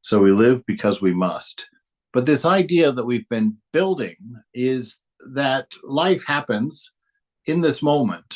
So we live because we must. But this idea that we've been building is that life happens in this moment,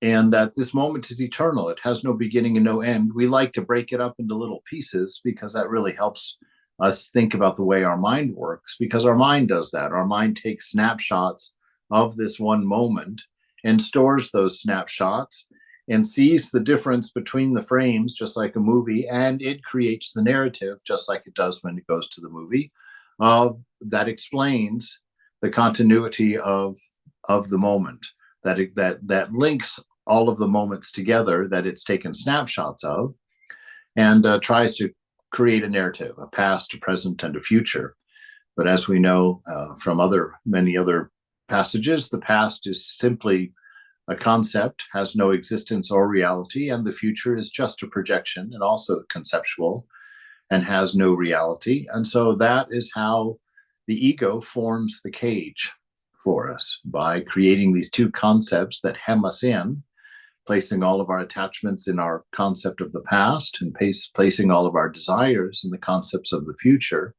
and that this moment is eternal. It has no beginning and no end. We like to break it up into little pieces because that really helps us think about the way our mind works, because our mind does that. Our mind takes snapshots of this one moment and stores those snapshots and sees the difference between the frames, just like a movie, and it creates the narrative, just like it does when it goes to the movie, that explains the continuity of the moment, that links all of the moments together that it's taken snapshots of, and tries to create a narrative, a past, a present, and a future. But as we know from many other passages, the past is simply a concept, has no existence or reality, and the future is just a projection and also conceptual and has no reality. And so that is how the ego forms the cage for us, by creating these two concepts that hem us in, placing all of our attachments in our concept of the past and placing all of our desires in the concepts of the future,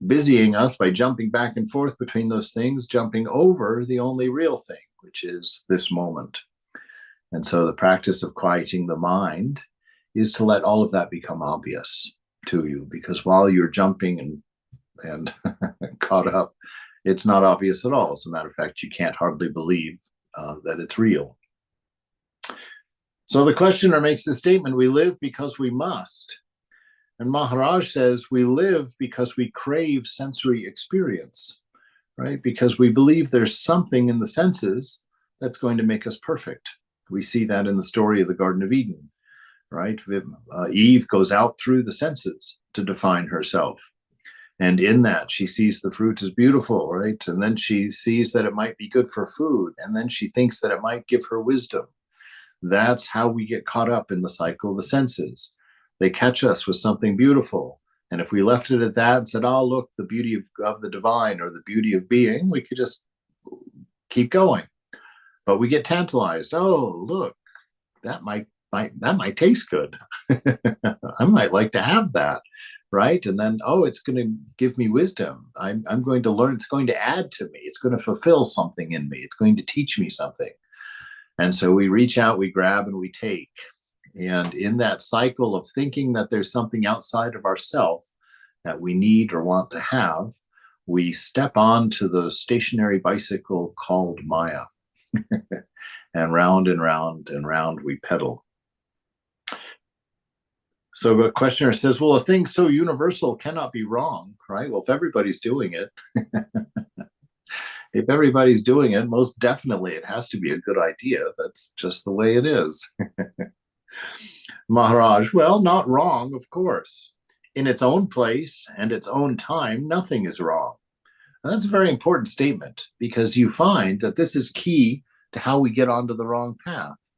busying us by jumping back and forth between those things, jumping over the only real thing, which is this moment. And so the practice of quieting the mind is to let all of that become obvious to you, because while you're jumping and caught up, it's not obvious at all. As a matter of fact, you can't hardly believe that it's real. So the questioner makes the statement, we live because we must. And Maharaj says, we live because we crave sensory experience, right? Because we believe there's something in the senses that's going to make us perfect. We see that in the story of the Garden of Eden, right? Eve goes out through the senses to define herself. And in that, she sees the fruit as beautiful, right? And then she sees that it might be good for food. And then she thinks that it might give her wisdom. That's how we get caught up in the cycle of the senses. They catch us with something beautiful. And if we left it at that and said, oh, look, the beauty of the divine or the beauty of being, we could just keep going. But we get tantalized. Oh, look, that might taste good. I might like to have that. Right. And then, oh, it's going to give me wisdom. I'm going to learn. It's going to add to me. It's going to fulfill something in me. It's going to teach me something. And so we reach out, we grab, and we take. And in that cycle of thinking that there's something outside of ourself that we need or want to have, we step onto the stationary bicycle called Maya. And round and round and round we pedal. So the questioner says, well, a thing so universal cannot be wrong, right? Well, if everybody's doing it, most definitely it has to be a good idea. That's just the way it is. Maharaj, well, not wrong, of course. In its own place and its own time, nothing is wrong. And that's a very important statement, because you find that this is key to how we get onto the wrong path.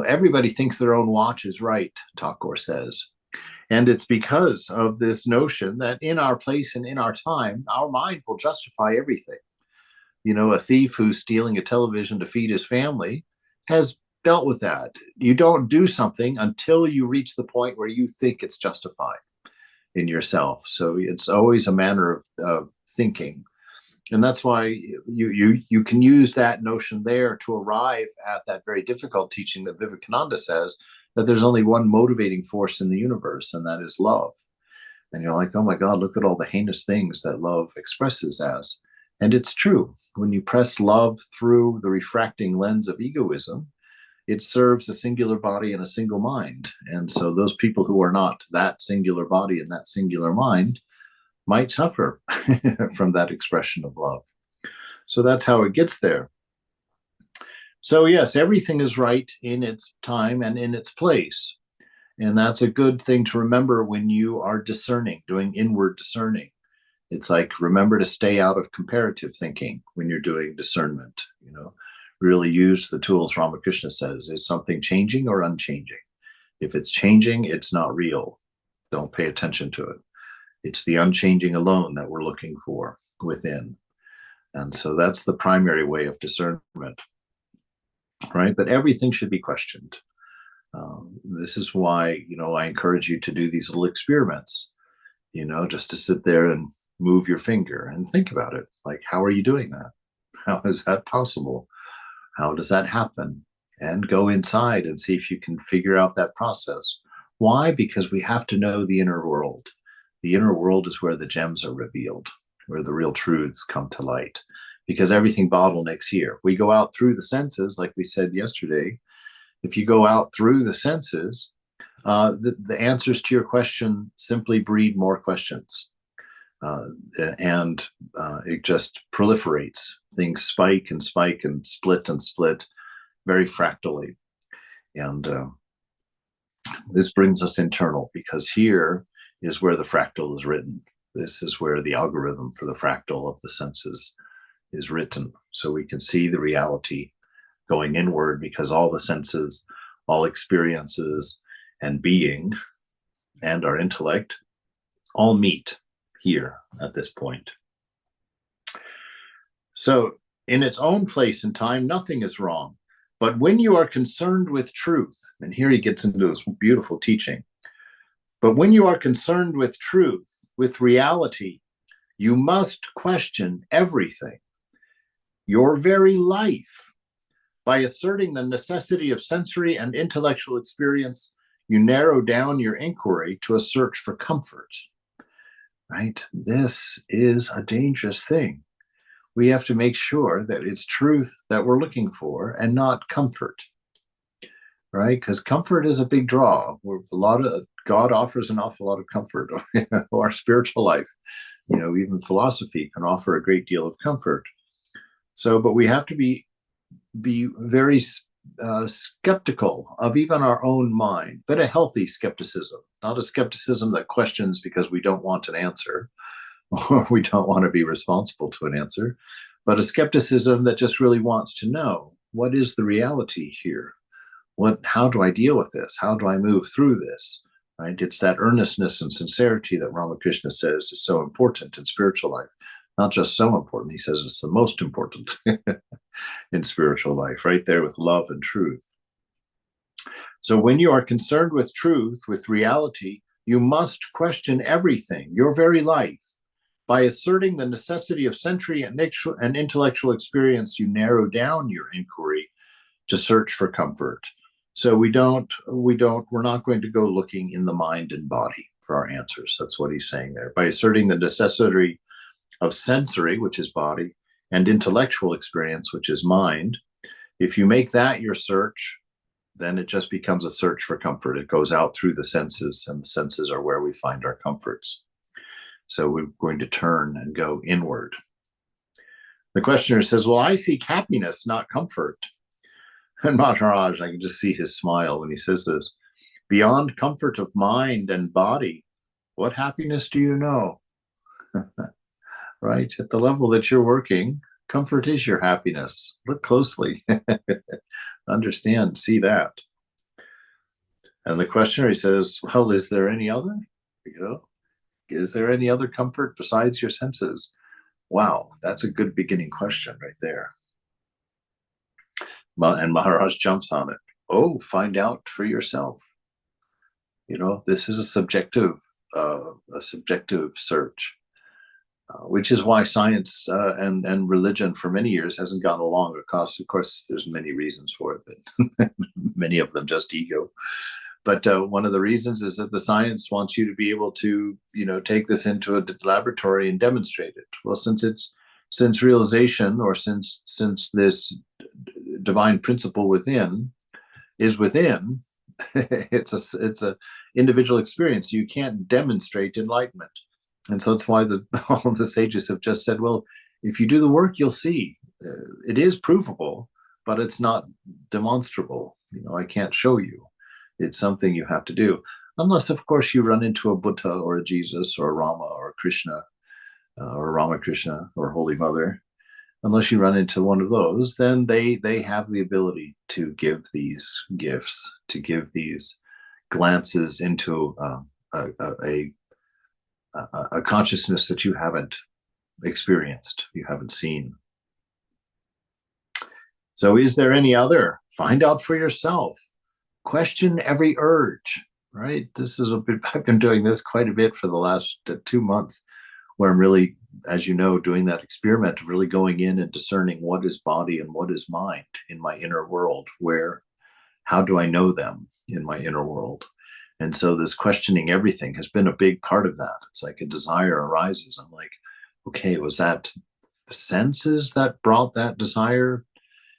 Everybody thinks their own watch is right, Thakur says. And it's because of this notion that in our place and in our time, our mind will justify everything. A thief who's stealing a television to feed his family has dealt with that. You don't do something until you reach the point where you think it's justified in yourself. So it's always a manner of thinking. And that's why you can use that notion there to arrive at that very difficult teaching that Vivekananda says, that there's only one motivating force in the universe, and that is love. And you're like, oh my God, look at all the heinous things that love expresses as. And it's true. When you press love through the refracting lens of egoism, it serves a singular body and a single mind. And so those people who are not that singular body and that singular mind might suffer from that expression of love. So that's how it gets there. So yes, everything is right in its time and in its place. And that's a good thing to remember when you are discerning, doing inward discerning. It's like, remember to stay out of comparative thinking when you're doing discernment. Really use the tools Ramakrishna says. Is something changing or unchanging? If it's changing, it's not real. Don't pay attention to it. It's the unchanging alone that we're looking for within. And so that's the primary way of discernment, right? But everything should be questioned. This is why, I encourage you to do these little experiments, just to sit there and move your finger and think about it. Like, how are you doing that? How is that possible? How does that happen? And go inside and see if you can figure out that process. Why? Because we have to know the inner world. The inner world is where the gems are revealed, where the real truths come to light, because everything bottlenecks here. If we go out through the senses, like we said yesterday, if you go out through the senses, the answers to your question simply breed more questions. And it just proliferates. Things spike and spike and split very fractally. And this brings us internal, because here is where the fractal is written. This is where the algorithm for the fractal of the senses is written. So we can see the reality going inward, because all the senses, all experiences, and being, and our intellect all meet here at this point. So in its own place and time, nothing is wrong. But when you are concerned with truth, and here he gets into this beautiful teaching, but when you are concerned with truth, with reality, you must question everything, your very life. By asserting the necessity of sensory and intellectual experience, you narrow down your inquiry to a search for comfort. Right? This is a dangerous thing. We have to make sure that it's truth that we're looking for and not comfort. Right? Because comfort is a big draw. God offers an awful lot of comfort. Our spiritual life, even philosophy can offer a great deal of comfort. So, but we have to be very skeptical of even our own mind, but a healthy skepticism, not a skepticism that questions because we don't want an answer or we don't want to be responsible to an answer, but a skepticism that just really wants to know, what is the reality here? How do I deal with this? How do I move through this? Right? It's that earnestness and sincerity that Ramakrishna says is so important in spiritual life. Not just so important, he says it's the most important in spiritual life, right there with love and truth. So when you are concerned with truth, with reality, you must question everything, your very life. By asserting the necessity of sensory and intellectual experience, you narrow down your inquiry to search for comfort. So we're not going to go looking in the mind and body for our answers. That's what he's saying there. By asserting the necessity of sensory, which is body, and intellectual experience, which is mind, if you make that your search, then it just becomes a search for comfort. It goes out through the senses, and the senses are where we find our comforts. So we're going to turn and go inward. The questioner says, well, I seek happiness, not comfort. And Maharaj, I can just see his smile when he says this. Beyond comfort of mind and body, what happiness do you know? Right? At the level that you're working, comfort is your happiness. Look closely. Understand, see that. And the questioner, he says, well, is there any other? Is there any other comfort besides your senses? Wow, that's a good beginning question right there. And Maharaj jumps on it. Oh, find out for yourself. This is a subjective search. Which is why science and religion for many years hasn't gone along. Of course, there's many reasons for it, but many of them just ego. But one of the reasons is that the science wants you to be able to, take this into a laboratory and demonstrate it. Well, since realization, or since this divine principle within is within, it's a individual experience. You can't demonstrate enlightenment. And so that's why all the sages have just said, well, if you do the work, you'll see. It is provable, but it's not demonstrable. I can't show you. It's something you have to do. Unless, of course, you run into a Buddha or a Jesus or a Rama or a Krishna or Ramakrishna or Holy Mother. Unless you run into one of those, then they have the ability to give these gifts, to give these glances into a consciousness that you haven't experienced, you haven't seen. So is there any other? Find out for yourself. Question every urge, right? This is a bit, I've been doing this quite a bit for the last 2 months, where I'm really, as you know, doing that experiment of really going in and discerning what is body and what is mind in my inner world, how do I know them in my inner world? And so this questioning everything has been a big part of that. It's like a desire arises. I'm like, okay, was that senses that brought that desire?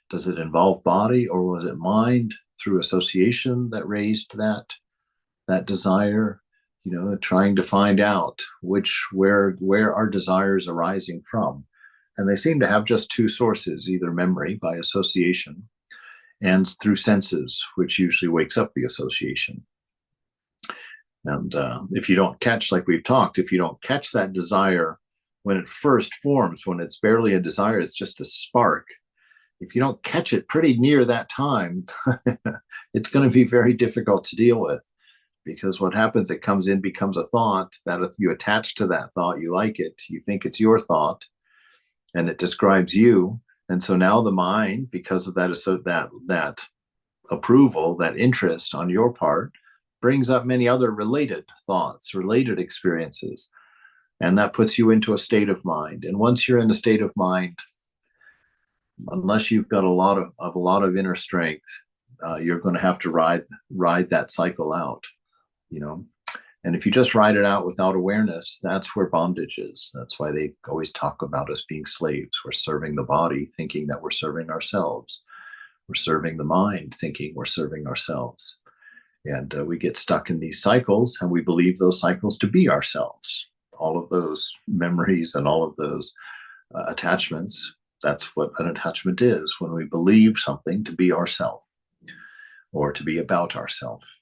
Does it involve body, or was it mind through association that raised that desire? Trying to find out where our desires arising from. And they seem to have just two sources, either memory by association and through senses, which usually wakes up the association. And if you don't catch, like we've talked, if you don't catch that desire when it first forms, when it's barely a desire, it's just a spark. If you don't catch it pretty near that time, it's going to be very difficult to deal with, because what happens, it comes in, becomes a thought that if you attach to that thought, you like it, you think it's your thought, and it describes you. And so now the mind, because of that approval, that interest on your part, brings up many other related thoughts, related experiences, and that puts you into a state of mind. And once you're in a state of mind, unless you've got a lot of inner strength, you're going to have to ride that cycle out, And if you just ride it out without awareness, that's where bondage is. That's why they always talk about us being slaves. We're serving the body, thinking that we're serving ourselves. We're serving the mind, thinking we're serving ourselves. And we get stuck in these cycles, and we believe those cycles to be ourselves. All of those memories and all of those attachments, that's what an attachment is, when we believe something to be ourself or to be about ourself.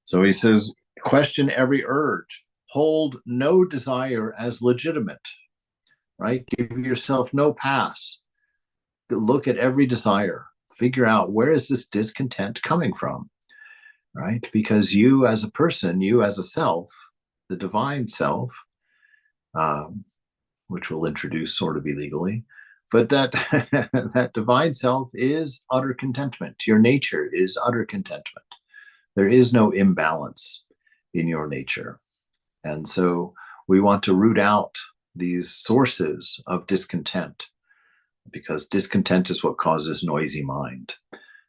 So he says, question every urge, hold no desire as legitimate, right? Give yourself no pass. Look at every desire, figure out, where is this discontent coming from, right? Because you as a person, you as a self, the divine self, which we'll introduce sort of illegally, but that that divine self is utter contentment. Your nature is utter contentment. There is no imbalance in your nature. And so we want to root out these sources of discontent, because discontent is what causes noisy mind.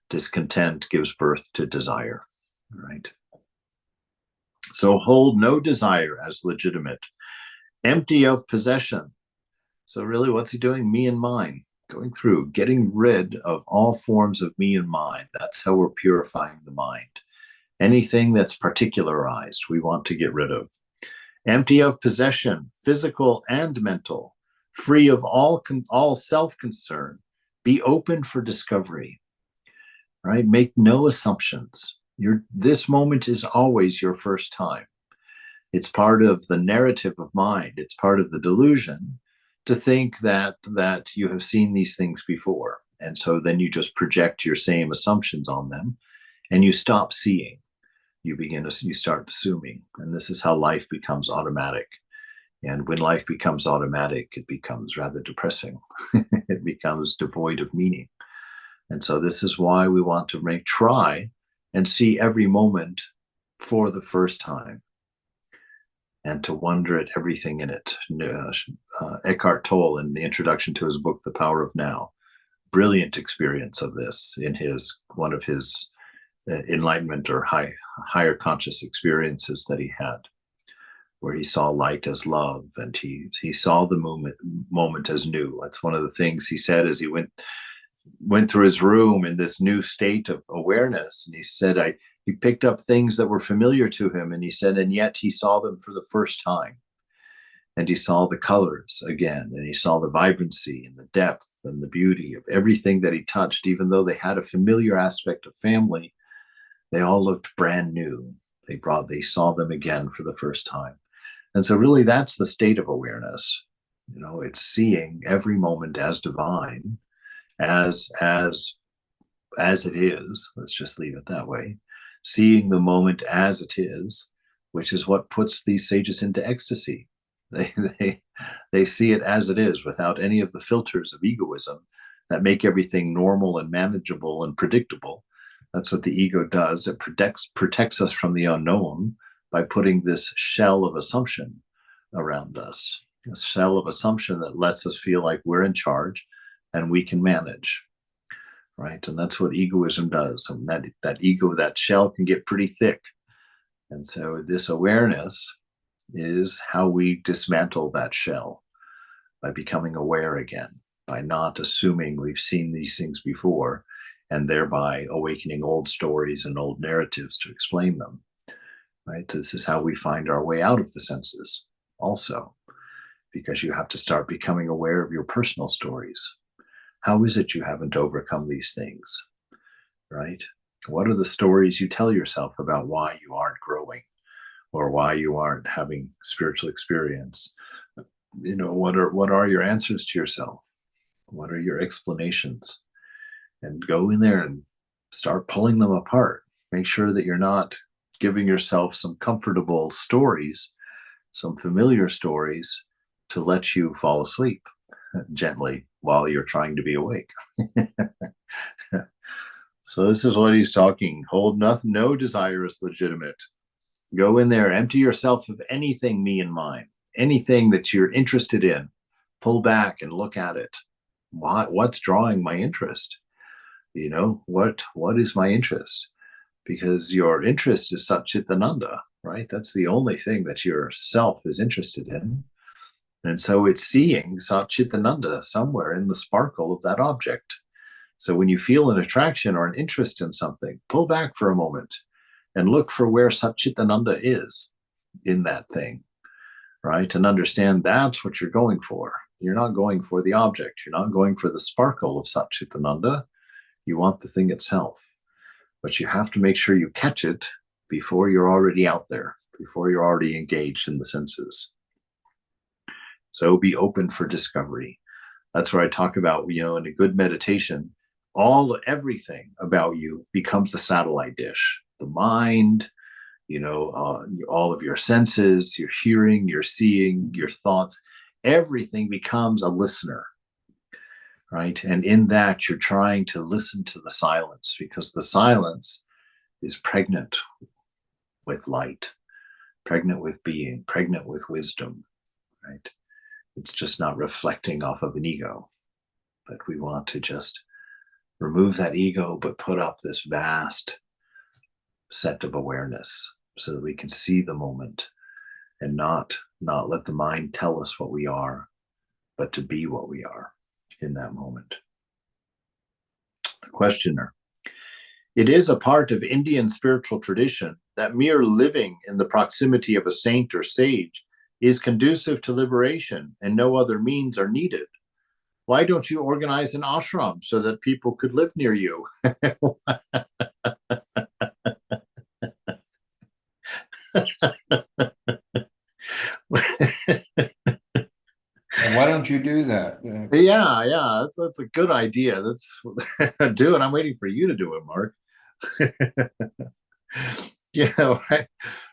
Discontent gives birth to desire, right? So hold no desire as legitimate, empty of possession. So really, what's he doing? Me and mine, going through, getting rid of all forms of me and mine. That's how we're purifying the mind. Anything that's particularized, we want to get rid of. Empty of possession, physical and mental, free of all self-concern, be open for discovery, right? Make no assumptions. This moment is always your first time. It's part of the narrative of mind. It's part of the delusion to think that you have seen these things before. And so then you just project your same assumptions on them, and you stop seeing. You start assuming. And this is how life becomes automatic. And when life becomes automatic, it becomes rather depressing. It becomes devoid of meaning. And so this is why we want to try and see every moment for the first time, and to wonder at everything in it. Eckhart Tolle, in the introduction to his book, The Power of Now, brilliant experience of this in one of his enlightenment or higher conscious experiences that he had, where he saw light as love, and he saw the moment as new. That's one of the things he said as he went through his room in this new state of awareness. And he said, he picked up things that were familiar to him, and he said, and yet he saw them for the first time. And he saw the colors again, and he saw the vibrancy and the depth and the beauty of everything that he touched. Even though they had a familiar aspect of family, they all looked brand new. They saw them again for the first time. And so really that's the state of awareness. It's seeing every moment as divine, as it is. Let's just leave it that way. Seeing the moment as it is, which is what puts these sages into ecstasy. They see it as it is, without any of the filters of egoism that make everything normal and manageable and predictable. That's what the ego does. It protects us from the unknown by putting this shell of assumption around us, a shell of assumption that lets us feel like we're in charge and we can manage, right? And that's what egoism does. And that ego, that shell can get pretty thick. And so this awareness is how we dismantle that shell, by becoming aware again, by not assuming we've seen these things before, and thereby awakening old stories and old narratives to explain them, right? This is how we find our way out of the senses also, because you have to start becoming aware of your personal stories. How is it you haven't overcome these things, right? What are the stories you tell yourself about why you aren't growing or why you aren't having spiritual experience? What are your answers to yourself? What are your explanations? And go in there and start pulling them apart. Make sure that you're not giving yourself some comfortable stories, some familiar stories, to let you fall asleep gently while you're trying to be awake. So this is what he's talking. Hold nothing, no desire is legitimate. Go in there, empty yourself of anything me and mine, anything that you're interested in. Pull back and look at it. What's drawing my interest? What is my interest? Because your interest is Satchitananda, right? That's the only thing that your self is interested in. And so it's seeing Satchitananda somewhere in the sparkle of that object. So when you feel an attraction or an interest in something, pull back for a moment and look for where Satchitananda is in that thing, right? And understand that's what you're going for. You're not going for the object. You're not going for the sparkle of Satchitananda. You want the thing itself. But you have to make sure you catch it before you're already out there, before you're already engaged in the senses. So be open for discovery. That's where I talk about, in a good meditation, everything about you becomes a satellite dish. The mind, all of your senses, your hearing, your seeing, your thoughts, everything becomes a listener, right? And in that, you're trying to listen to the silence, because the silence is pregnant with light, pregnant with being, pregnant with wisdom, right? It's just not reflecting off of an ego. But we want to just remove that ego, but put up this vast set of awareness so that we can see the moment and not let the mind tell us what we are, but to be what we are in that moment. The questioner. It is a part of Indian spiritual tradition that mere living in the proximity of a saint or sage is conducive to liberation and no other means are needed. Why don't you organize an ashram so that people could live near you? Why don't you do that? Yeah, that's a good idea. That's do it. I'm waiting for you to do it, Mark. Yeah,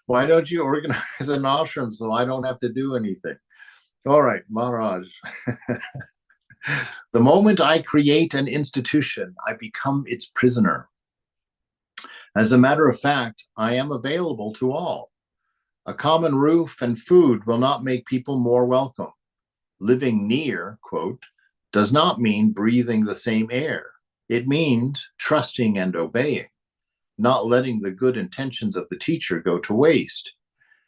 why don't you organize an ashram so I don't have to do anything? All right, Maharaj. The moment I create an institution, I become its prisoner. As a matter of fact, I am available to all. A common roof and food will not make people more welcome. Living near, quote, does not mean breathing the same air. It means trusting and obeying, not letting the good intentions of the teacher go to waste.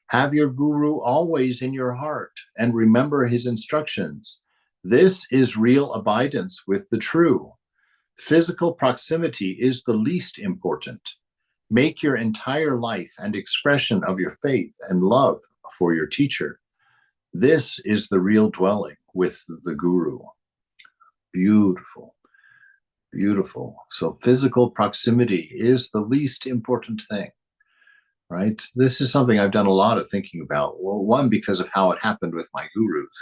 Have your guru always in your heart and remember his instructions. This is real abidance with the true. Physical proximity is the least important. Make your entire life an expression of your faith and love for your teacher. This is the real dwelling with the guru. Beautiful, beautiful. So physical proximity is the least important thing, right? This is something I've done a lot of thinking about. Well, one, because of how it happened with my gurus,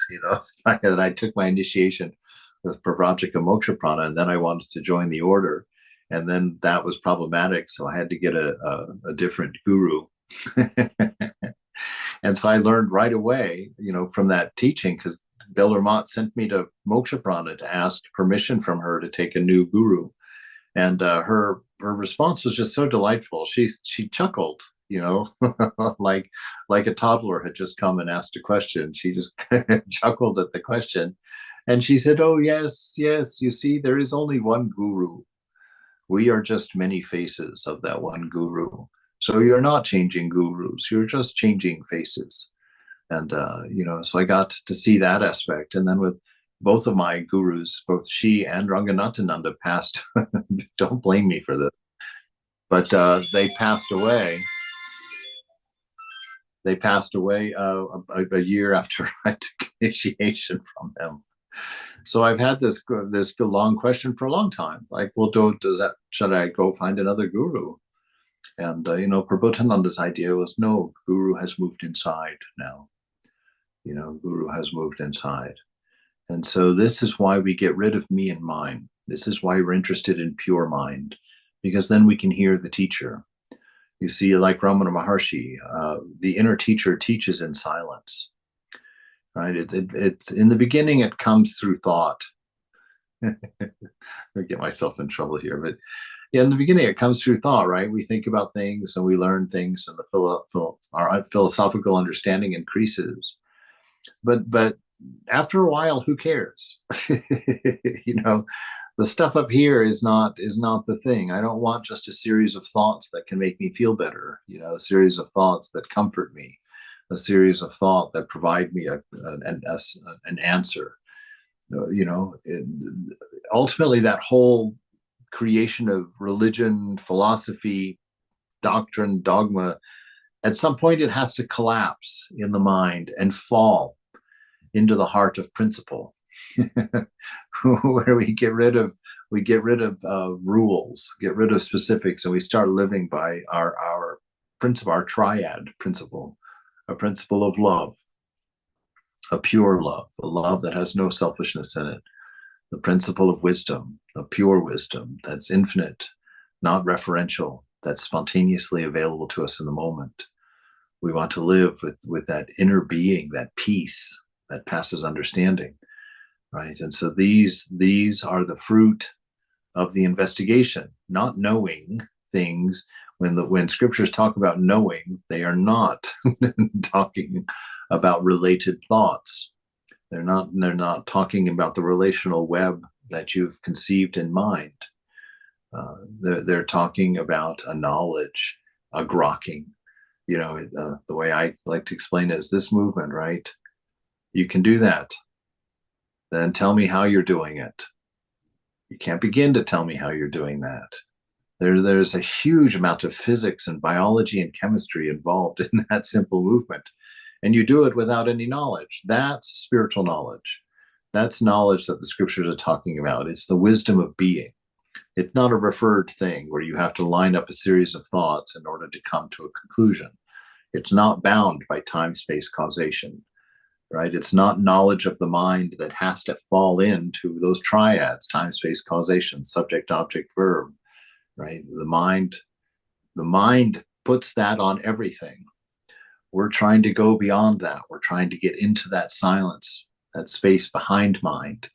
that I took my initiation with Pravrajika Moksha Prana, and then I wanted to join the order. And then that was problematic. So I had to get a different guru. And so I learned right away, from that teaching, because Beller Mott sent me to Moksha Prana to ask permission from her to take a new guru. And her response was just so delightful. She chuckled, like a toddler had just come and asked a question. She just chuckled at the question, and she said, "Oh yes, yes. You see, there is only one guru. We are just many faces of that one guru. So you're not changing gurus. You're just changing faces." And so I got to see that aspect. And then with both of my gurus, both she and Ranganatananda passed. Don't blame me for this, but they passed away. They passed away a year after I took initiation from them. So I've had this long question for a long time. Like, well, should I go find another guru? And Prabhutananda's idea was, no, guru has moved inside now. Guru has moved inside. And so this is why we get rid of me and mine. This is why we're interested in pure mind, because then we can hear the teacher. You see, like Ramana Maharshi, the inner teacher teaches in silence, right? It's in the beginning, it comes through thought. I get myself in trouble here, but yeah, in the beginning, it comes through thought, right? We think about things and we learn things, and our philosophical understanding increases. But after a while, who cares? The stuff up here is not the thing. I don't want just a series of thoughts that can make me feel better. A series of thoughts that comfort me, a series of thought that provide me an answer. Ultimately, that whole creation of religion, philosophy, doctrine, dogma, at some point it has to collapse in the mind and fall into the heart of principle, where we get rid of rules, get rid of specifics, and we start living by our principle, our triad principle, a principle of love, a pure love, a love that has no selfishness in it, the principle of wisdom, a pure wisdom that's infinite, not referential, that's spontaneously available to us in the moment. We want to live with that inner being, that peace that passes understanding, right? And so these are the fruit of the investigation, not knowing things. When scriptures talk about knowing, they are not talking about related thoughts. They're not talking about the relational web that you've conceived in mind. They're talking about a knowledge, a grokking. The way I like to explain it is this movement, right? You can do that. Then tell me how you're doing it. You can't begin to tell me how you're doing that. There's a huge amount of physics and biology and chemistry involved in that simple movement. And you do it without any knowledge. That's spiritual knowledge. That's knowledge that the scriptures are talking about. It's the wisdom of being. It's not a referred thing where you have to line up a series of thoughts in order to come to a conclusion. It's not bound by time, space, causation, right? It's not knowledge of the mind that has to fall into those triads, time, space, causation, subject, object, verb, right? The mind puts that on everything. We're trying to go beyond that. We're trying to get into that silence, that space behind mind,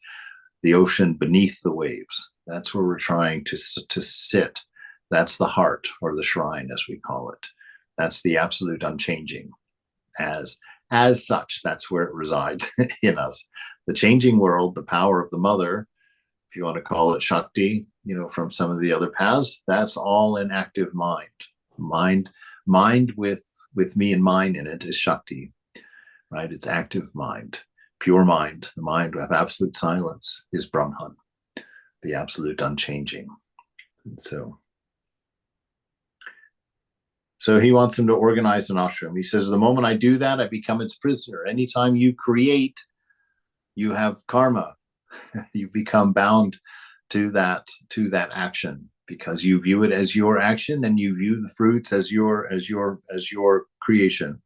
the ocean beneath the waves. That's where we're trying to sit. That's the heart, or the shrine, as we call it. That's the absolute unchanging. As such, that's where it resides in us. The changing world, the power of the mother, if you want to call it Shakti, from some of the other paths, that's all an active mind. Mind with me and mine in it is Shakti, right? It's active mind, pure mind. The mind of absolute silence is Brahman, the absolute unchanging. And so he wants them to organize an ashram. He says, the moment I do that, I become its prisoner. Anytime you create, you have karma. You become bound to that action, because you view it as your action and you view the fruits as your creation.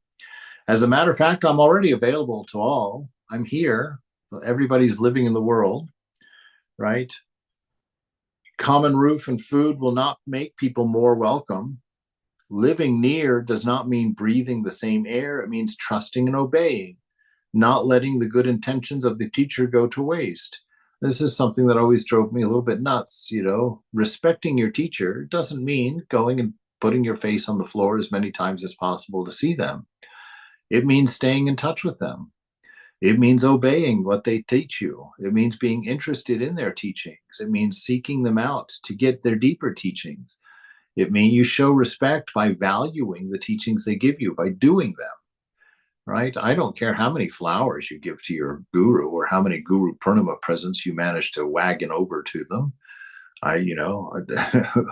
As a matter of fact, I'm already available to all. I'm here. Everybody's living in the world, right? Common roof and food will not make people more welcome. Living near does not mean breathing the same air. It means trusting and obeying, not letting the good intentions of the teacher go to waste. This is something that always drove me a little bit nuts. Respecting your teacher doesn't mean going and putting your face on the floor as many times as possible to see them. It means staying in touch with them. It means obeying what they teach you. It means being interested in their teachings. It means seeking them out to get their deeper teachings. It means you show respect by valuing the teachings they give you, by doing them, right? I don't care how many flowers you give to your guru or how many Guru Purnima presents you manage to wagon over to them.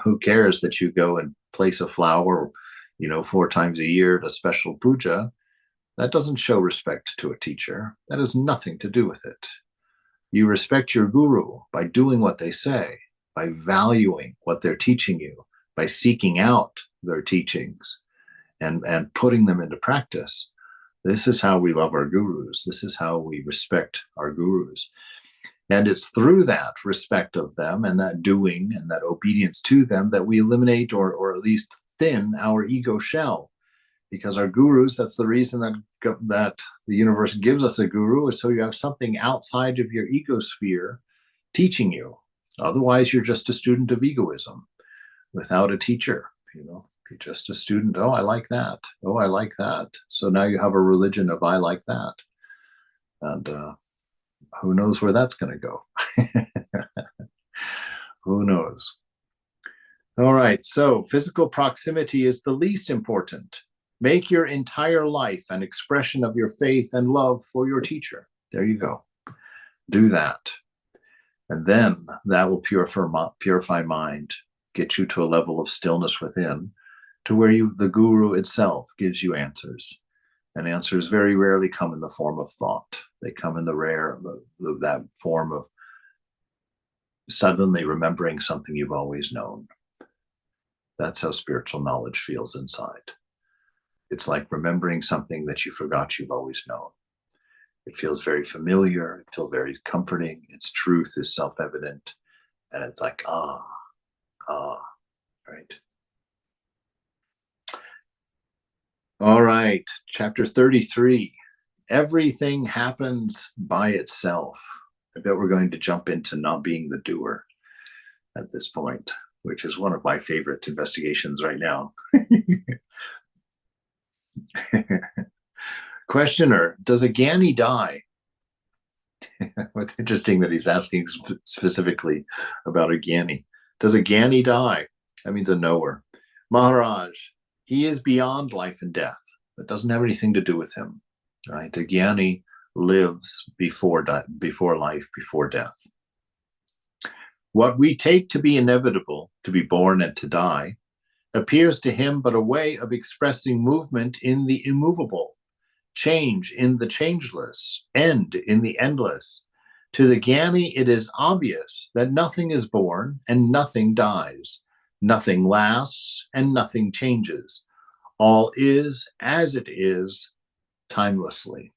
Who cares that you go and place a flower, 4 times a year at a special puja? That doesn't show respect to a teacher. That has nothing to do with it. You respect your guru by doing what they say, by valuing what they're teaching you, by seeking out their teachings and putting them into practice. This is how we love our gurus. This is how we respect our gurus. And it's through that respect of them and that doing and that obedience to them that we eliminate or at least thin our ego shell. Because our gurus, that's the reason that the universe gives us a guru, is so you have something outside of your ego sphere teaching you. Otherwise, you're just a student of egoism without a teacher. You're just a student. Oh, I like that. Oh, I like that. So now you have a religion of I like that. And who knows where that's going to go? Who knows? All right. So physical proximity is the least important. Make your entire life an expression of your faith and love for your teacher. There you go. Do that. And then that will purify mind, get you to a level of stillness within, to where the guru itself gives you answers. And answers very rarely come in the form of thought. They come in that form of suddenly remembering something you've always known. That's how spiritual knowledge feels inside. It's like remembering something that you forgot you've always known. It feels very familiar. It feels very comforting. Its truth is self-evident. And it's like, right? All right, chapter 33. Everything happens by itself. I bet we're going to jump into not being the doer at this point, which is one of my favorite investigations right now. Questioner, does a Gany die? What's interesting that he's asking specifically about a Gany. Does a Gany die? That means a knower. Maharaj, he is beyond life and death. That doesn't have anything to do with him, right? A Gany lives before life, before death. What we take to be inevitable, to be born and to die, appears to him but a way of expressing movement in the immovable, change in the changeless, end in the endless. To the Gany, it is obvious that nothing is born and nothing dies. Nothing lasts and nothing changes. All is as it is, timelessly.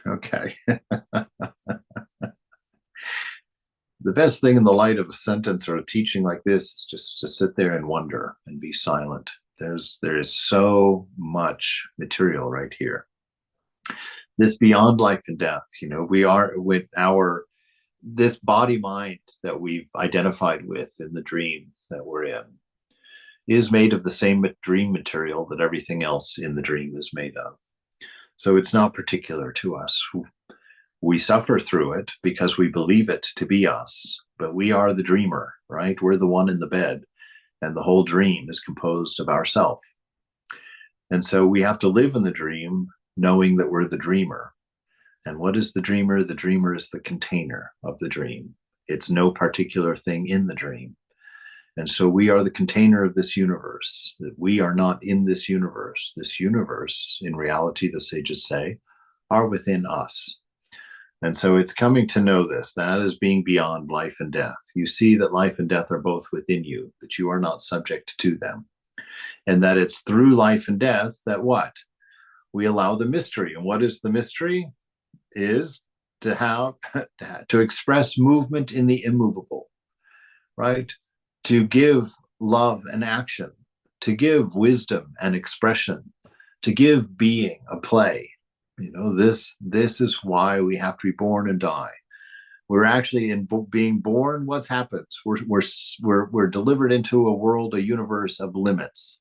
Okay. The best thing in the light of a sentence or a teaching like this is just to sit there and wonder and be silent. There is so much material right here. This beyond life and death, we are with this body mind that we've identified with in the dream that we're in is made of the same dream material that everything else in the dream is made of. So it's not particular to us. We suffer through it because we believe it to be us, but we are the dreamer, right? We're the one in the bed, and the whole dream is composed of ourself. And so we have to live in the dream knowing that we're the dreamer. And what is the dreamer? The dreamer is the container of the dream. It's no particular thing in the dream. And so we are the container of this universe. We are not in this universe. This universe, in reality, the sages say, are within us. And so it's coming to know this. That is being beyond life and death. You see that life and death are both within you, that you are not subject to them. And that it's through life and death that what? We allow the mystery. And what is the mystery? Is to have to express movement in the immovable, right? To give love and action, to give wisdom and expression, to give being a play, This is why we have to be born and die. We're actually being born. What happens? We're delivered into a world, a universe of limits.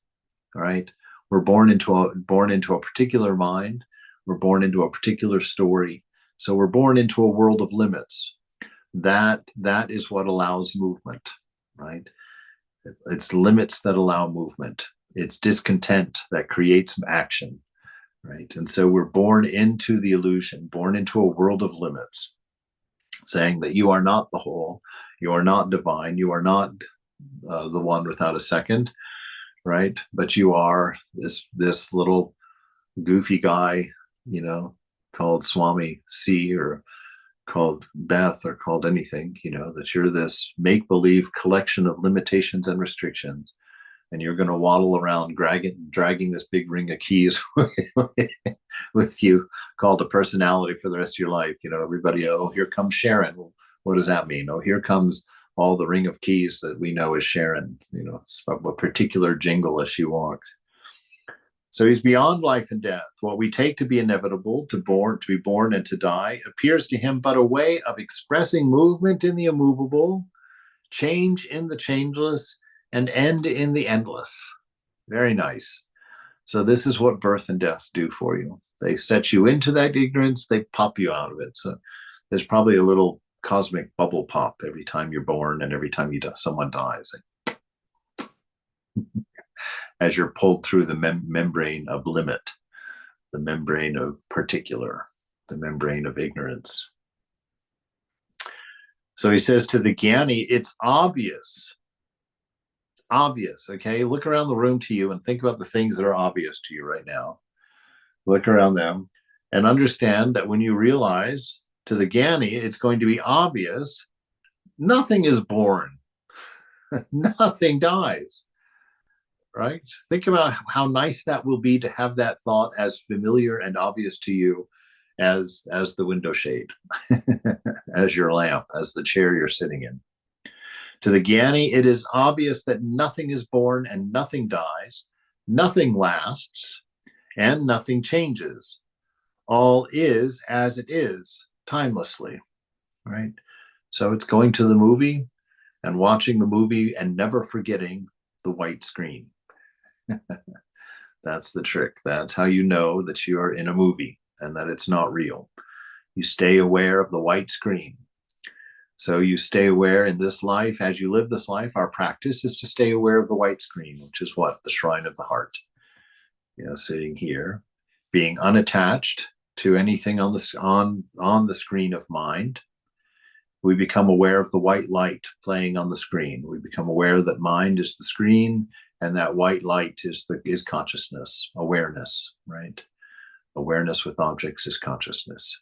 All right, we're born into a particular mind. We're born into a particular story. So we're born into a world of limits. That is what allows movement, right? It's limits that allow movement. It's discontent that creates action, right? And so we're born into the illusion, born into a world of limits, saying that you are not the whole, you are not divine, you are not the one without a second, right? But you are this little goofy guy, called Swami C, or called Beth, or called anything, that you're this make-believe collection of limitations and restrictions, and you're going to waddle around dragging this big ring of keys with you, called a personality, for the rest of your life. Everybody, oh, here comes Sharon. Well, what does that mean? Oh, here comes all the ring of keys that we know as Sharon, a particular jingle as she walks. So he's beyond life and death. What we take to be inevitable, to be born and to die, appears to him but a way of expressing movement in the immovable, change in the changeless, and end in the endless. Very nice. So this is what birth and death do for you. They set you into that ignorance, they pop you out of it. So there's probably a little cosmic bubble pop every time you're born and every time someone dies. As you're pulled through the membrane of limit, the membrane of particular, the membrane of ignorance. So he says to the Gany, it's obvious, okay? Look around the room to you and think about the things that are obvious to you right now. Look around them and understand that when you realize, to the Gany, it's going to be obvious, nothing is born, nothing dies. Right? Think about how nice that will be to have that thought as familiar and obvious to you as the window shade, as your lamp, as the chair you're sitting in. To the Gany, it is obvious that nothing is born and nothing dies, nothing lasts, and nothing changes. All is as it is, timelessly. Right? So it's going to the movie and watching the movie and never forgetting the white screen. That's the trick. That's how you know that you are in a movie and that it's not real. You stay aware of the white screen. So you stay aware in this life. As you live this life, our practice is to stay aware of the white screen, which is what? The shrine of the heart. Sitting here, being unattached to anything on the screen of mind. We become aware of the white light playing on the screen. We become aware that mind is the screen, and that white light is consciousness, awareness, right? Awareness with objects is consciousness.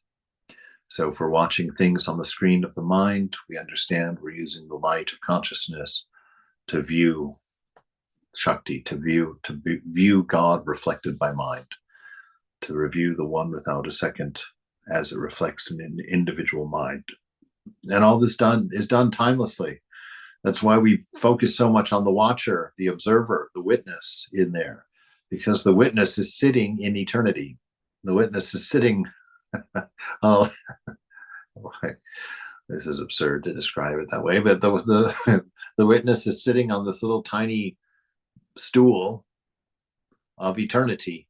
So if we're watching things on the screen of the mind, we understand we're using the light of consciousness to view Shakti, to view God reflected by mind, to review the one without a second as it reflects in an individual mind. And all this is done timelessly. That's why we focus so much on the watcher, the observer, the witness in there, because the witness is sitting in eternity. The witness is sitting. Oh, this is absurd to describe it that way, but the witness is sitting on this little tiny stool of eternity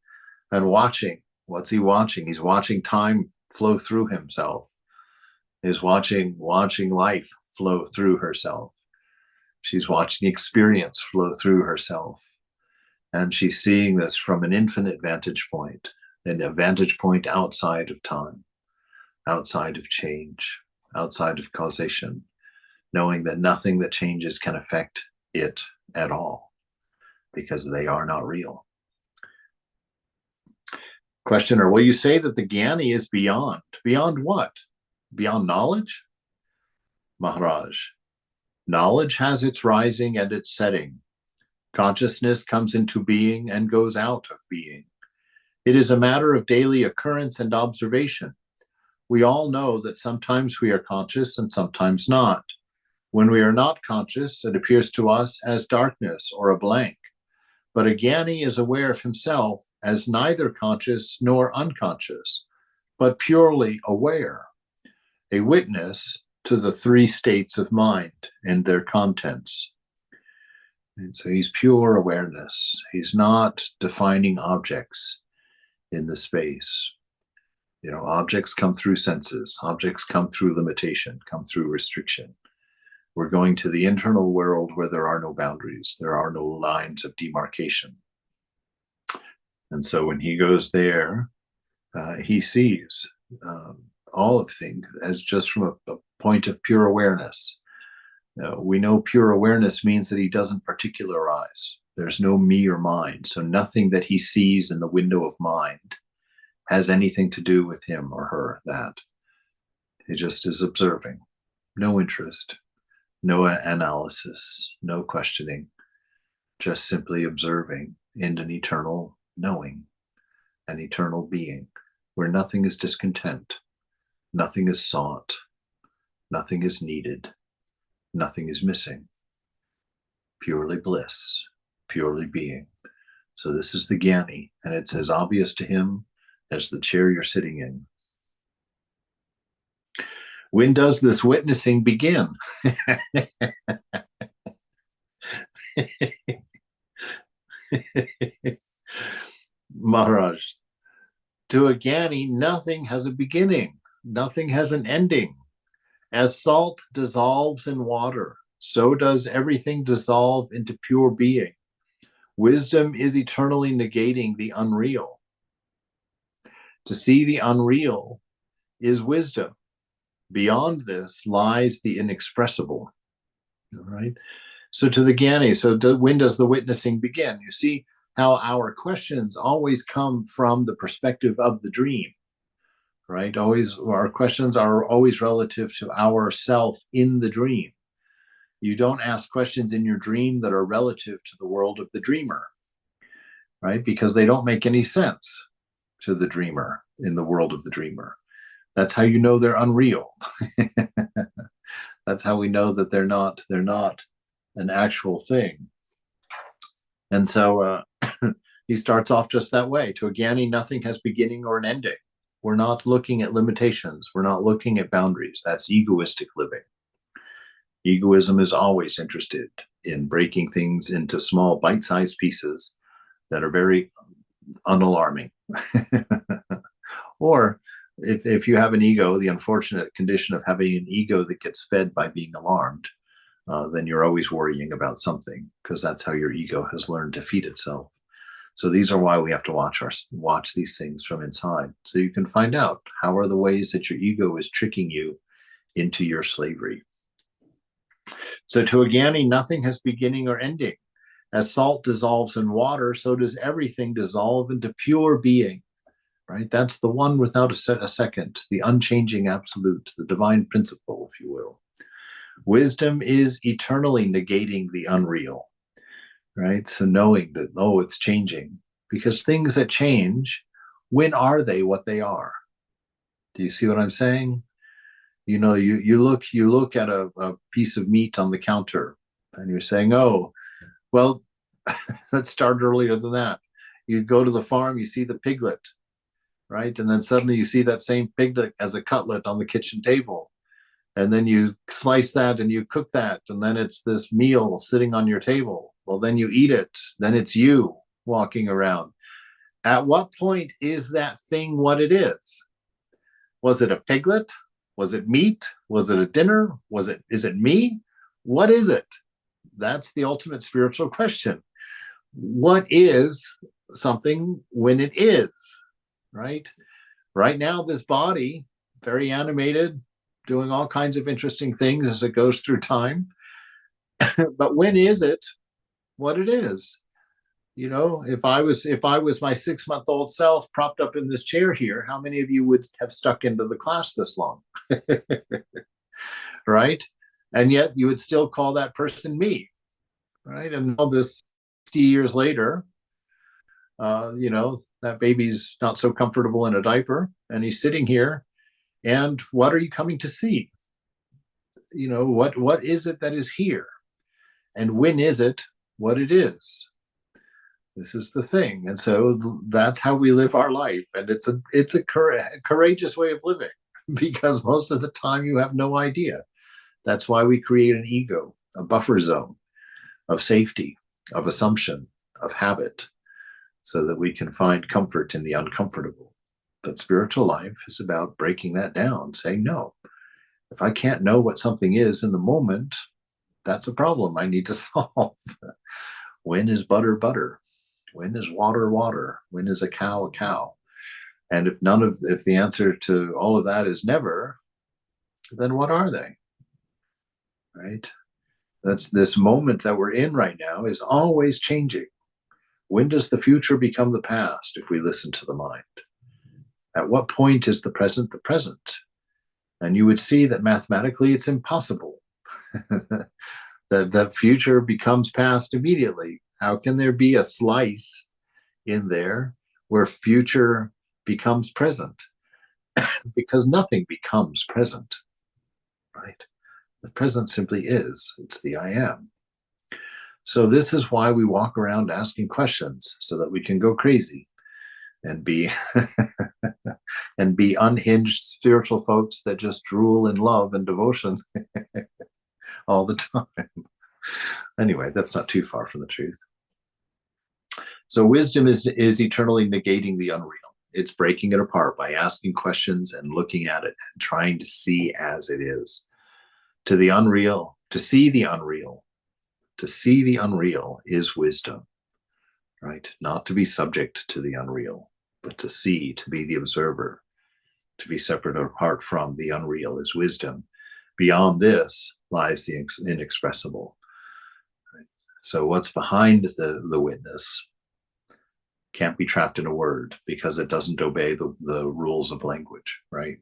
and watching. What's he watching? He's watching time flow through himself. He's watching life flow through herself. She's watching experience flow through herself. And she's seeing this from an infinite vantage point, and a vantage point outside of time, outside of change, outside of causation, knowing that nothing that changes can affect it at all, because they are not real. Questioner, will you say that the Gany is beyond? Beyond what? Beyond knowledge? Maharaj, knowledge has its rising and its setting. Consciousness comes into being and goes out of being. It is a matter of daily occurrence and observation. We all know that sometimes we are conscious and sometimes not. When we are not conscious, it appears to us as darkness or a blank. But a Gany is aware of himself as neither conscious nor unconscious, but purely aware, a witness to the three states of mind and their contents. And so he's pure awareness. He's not defining objects in the space. Objects come through senses. Objects come through limitation, come through restriction. We're going to the internal world where there are no boundaries. There are no lines of demarcation. And so when he goes there, he sees all of things as just from a point of pure awareness. We know pure awareness means that he doesn't particularize. There's no me or mine. So nothing that he sees in the window of mind has anything to do with him or her, that. He just is observing. No interest, no analysis, no questioning, just simply observing in an eternal knowing, an eternal being, where nothing is discontent, nothing is sought, nothing is needed, nothing is missing. Purely bliss, purely being. So this is the Gany, and it's as obvious to him as the chair you're sitting in. When does this witnessing begin? Maharaj, to a Gany, nothing has a beginning. Nothing has an ending. As salt dissolves in water, so does everything dissolve into pure being. Wisdom is eternally negating the unreal. To see the unreal is wisdom. Beyond this lies the inexpressible. All right. So to the Gany, when does the witnessing begin? You see how our questions always come from the perspective of the dream, right? Our questions are always relative to our self in the dream. You don't ask questions in your dream that are relative to the world of the dreamer, right? Because they don't make any sense to the dreamer in the world of the dreamer. That's how you know they're unreal. That's how we know that they're not an actual thing. And so he starts off just that way. To a Gany, nothing has beginning or an ending. We're not looking at limitations. We're not looking at boundaries. That's egoistic living. Egoism is always interested in breaking things into small bite-sized pieces that are very unalarming. Or if you have an ego, the unfortunate condition of having an ego that gets fed by being alarmed, then you're always worrying about something, because that's how your ego has learned to feed itself. So these are why we have to watch these things from inside, so you can find out how are the ways that your ego is tricking you into your slavery. So to a Gany, nothing has beginning or ending. As salt dissolves in water, so does everything dissolve into pure being. Right? That's the one without a second, the unchanging absolute, the divine principle, if you will. Wisdom is eternally negating the unreal, right? So knowing that, it's changing, because things that change, when are they what they are? Do you see what I'm saying? You look at a piece of meat on the counter and you're saying, oh, well, let's start earlier than that. You go to the farm, you see the piglet, right? And then suddenly you see that same piglet as a cutlet on the kitchen table. And then you slice that and you cook that. And then it's this meal sitting on your table. Well, then you eat it. Then it's you walking around. At what point is that thing what it is? Was it a piglet? Was it meat? Was it a dinner? Is it me? What is it? That's the ultimate spiritual question. What is something when it is, right? Right now, this body, very animated, doing all kinds of interesting things as it goes through time. But when is it what it is? If I was my 6-month-old self propped up in this chair here, how many of you would have stuck into the class this long? Right? And yet you would still call that person me, right? And all this 60 years later, that baby's not so comfortable in a diaper, and he's sitting here, and what are you coming to see? What is it that is here? And when is it what it is? This is the thing. And so that's how we live our life. And it's a courageous way of living because most of the time you have no idea. That's why we create an ego, a buffer zone of safety, of assumption, of habit, so that we can find comfort in the uncomfortable. But spiritual life is about breaking that down, saying, no, if I can't know what something is in the moment, that's a problem I need to solve. When is butter butter? When is water water? When is a cow a cow? And if the answer to all of that is never, then what are they? Right? That's this moment that we're in right now is always changing. When does the future become the past if we listen to the mind? At what point is the present the present? And you would see that mathematically it's impossible. The future becomes past immediately. How can there be a slice in there where future becomes present? Because nothing becomes present, right? The present simply is. It's the I am. So this is why we walk around asking questions, so that we can go crazy and be and be unhinged spiritual folks that just drool in love and devotion all the time. Anyway, that's not too far from the truth. So wisdom is eternally negating the unreal. It's breaking it apart by asking questions and looking at it and trying to see as it is. To the unreal, to see the unreal, to see the unreal is wisdom, right? Not to be subject to the unreal, but to see, to be the observer, to be separate or apart from the unreal is wisdom. Beyond this lies the inexpressible. Right? So what's behind the witness can't be trapped in a word because it doesn't obey the rules of language, right?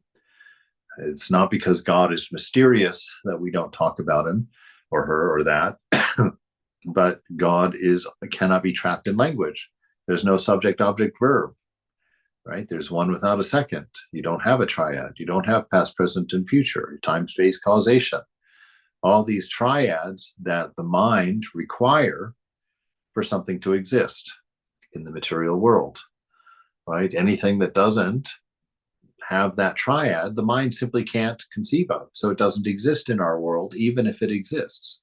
It's not because God is mysterious that we don't talk about him or her or that, but God cannot be trapped in language. There's no subject, object, verb, right? There's one without a second. You don't have a triad. You don't have past, present, and future, time, space, causation. All these triads that the mind require for something to exist in the material world, right? Anything that doesn't have that triad, the mind simply can't conceive of. So it doesn't exist in our world, even if it exists.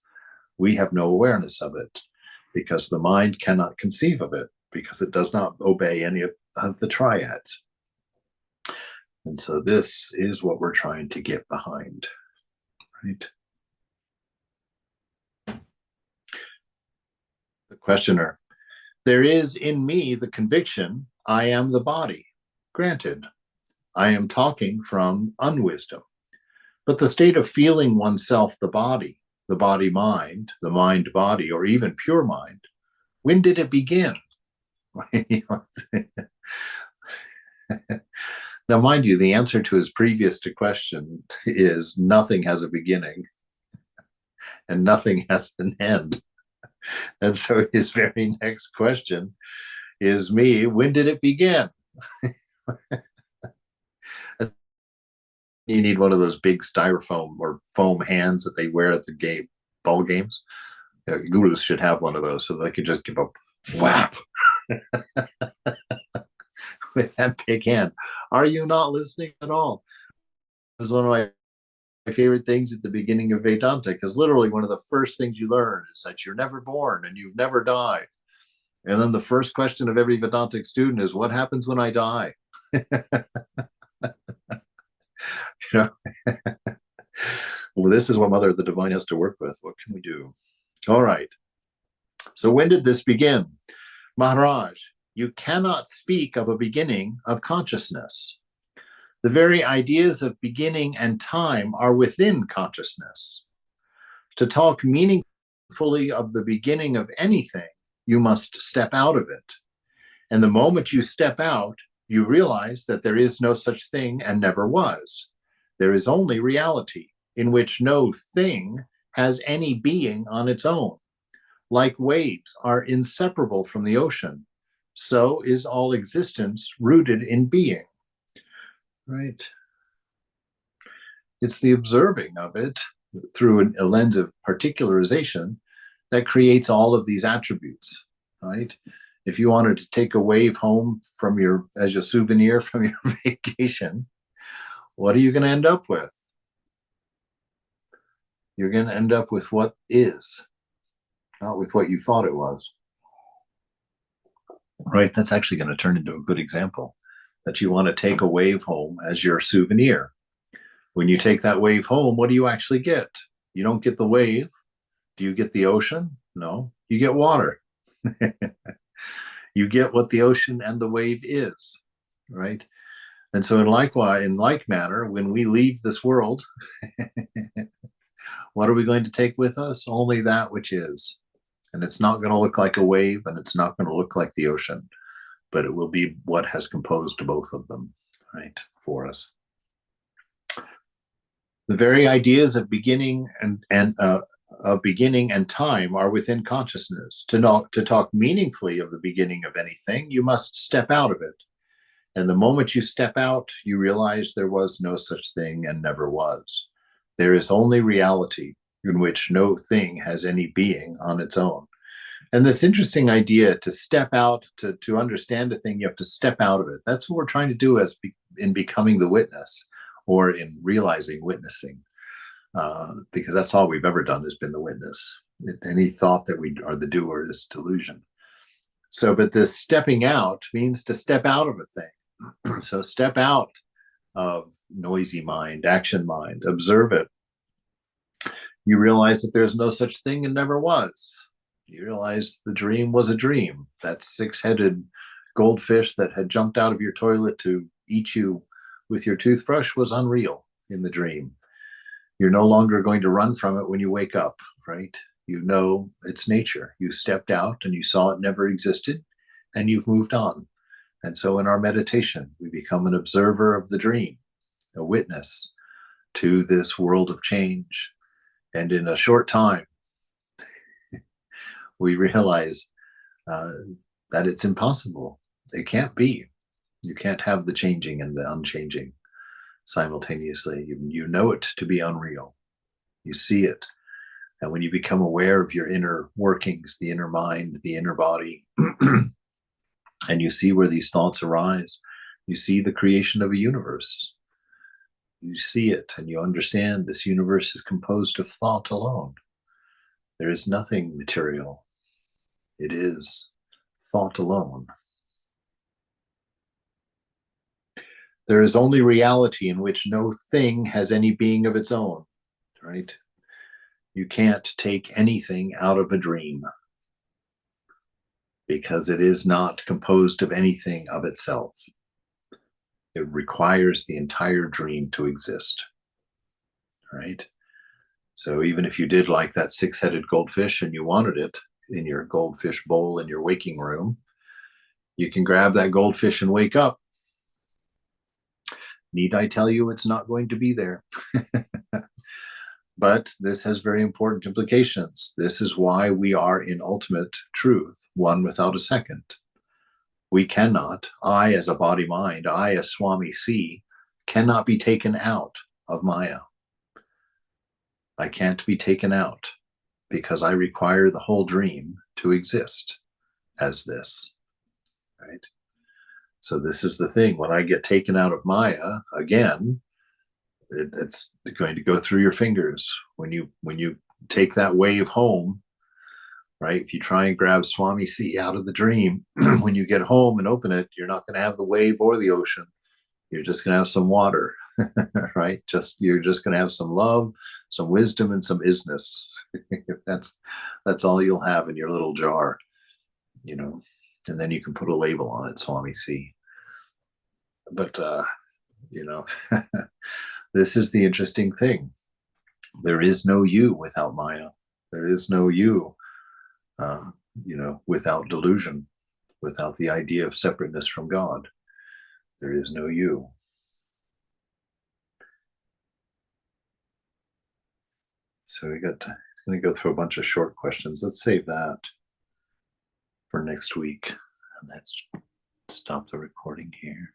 We have no awareness of it because the mind cannot conceive of it because it does not obey any of the triads. And so this is what we're trying to get behind, right? The questioner, there is in me the conviction I am the body. Granted, I am talking from unwisdom. But the state of feeling oneself the body mind, the mind body, or even pure mind, when did it begin? Now, mind you, the answer to his previous question is nothing has a beginning and nothing has an end. And so his very next question is me, when did it begin? You need one of those big styrofoam or foam hands that they wear at the ball games. Gurus should have one of those so they could just give a whap with that big hand. Are you not listening at all? It was one of my favorite things at the beginning of Vedanta, because literally one of the first things you learn is that you're never born and you've never died. And then the first question of every Vedantic student is, what happens when I die? You know? Well, this is what Mother of the Divine has to work with. What can we do? All right. So when did this begin? Maharaj, you cannot speak of a beginning of consciousness. The very ideas of beginning and time are within consciousness. To talk meaningfully of the beginning of anything, you must step out of it. And the moment you step out, you realize that there is no such thing and never was. There is only reality, in which no thing has any being on its own. Like waves are inseparable from the ocean, so is all existence rooted in being. Right? It's the observing of it through a lens of particularization that creates all of these attributes, right? If you wanted to take a wave home from as a souvenir from your vacation, what are you going to end up with? You're going to end up with what is, not with what you thought it was. Right? That's actually going to turn into a good example, that you want to take a wave home as your souvenir. When you take that wave home, what do you actually get? You don't get the wave. Do you get the ocean? No, you get water. You get what the ocean and the wave is, right? And so in like manner, when we leave this world, what are we going to take with us? Only that which is. And it's not going to look like a wave, and it's not going to look like the ocean, but it will be what has composed both of them, right, for us. The very ideas of beginning and time are within consciousness. To talk meaningfully of the beginning of anything, you must step out of it. And the moment you step out, you realize there was no such thing and never was. There is only reality, in which no thing has any being on its own. And this interesting idea to step out, to understand a thing, you have to step out of it. That's what we're trying to do in becoming the witness, or in realizing witnessing, because that's all we've ever done has been the witness. Any thought that we are the doer is delusion. So, but this stepping out means to step out of a thing. So step out of noisy mind, action mind, observe it. You realize that there's no such thing and never was. You realize the dream was a dream. That six-headed goldfish that had jumped out of your toilet to eat you with your toothbrush was unreal in the dream. You're no longer going to run from it when you wake up, right? You know it's nature. You stepped out and you saw it never existed, and you've moved on. And so in our meditation, we become an observer of the dream, a witness to this world of change. And in a short time, we realize that it's impossible. It can't be. You can't have the changing and the unchanging simultaneously. You know it to be unreal. You see it. And when you become aware of your inner workings, the inner mind, the inner body, and you see where these thoughts arise, you see the creation of a universe. You see it and you understand this universe is composed of thought alone. There is nothing material. It is thought alone. There is only reality in which no thing has any being of its own, right? You can't take anything out of a dream because it is not composed of anything of itself. It requires the entire dream to exist, right? So even if you did like that six-headed goldfish and you wanted it in your goldfish bowl in your waking room, you can grab that goldfish and wake up. Need I tell you it's not going to be there? But this has very important implications. This is why we are in ultimate truth, one without a second. We cannot, I as a body mind, I as Swami C, cannot be taken out of Maya. I can't be taken out because I require the whole dream to exist as this, right? So this is the thing. When I get taken out of Maya, again, it's going to go through your fingers. When you take that wave home, right? If you try and grab Swami C out of the dream, when you get home and open it, you're not going to have the wave or the ocean. You're just going to have some water, right? You're just going to have some love, some wisdom, and some isness. That's all you'll have in your little jar, and then you can put a label on it, Swami C. But this is the interesting thing. There is no you without Maya. There is no you, without delusion, without the idea of separateness from God. There is no you. So it's going to go through a bunch of short questions. Let's save that for next week. And let's stop the recording here.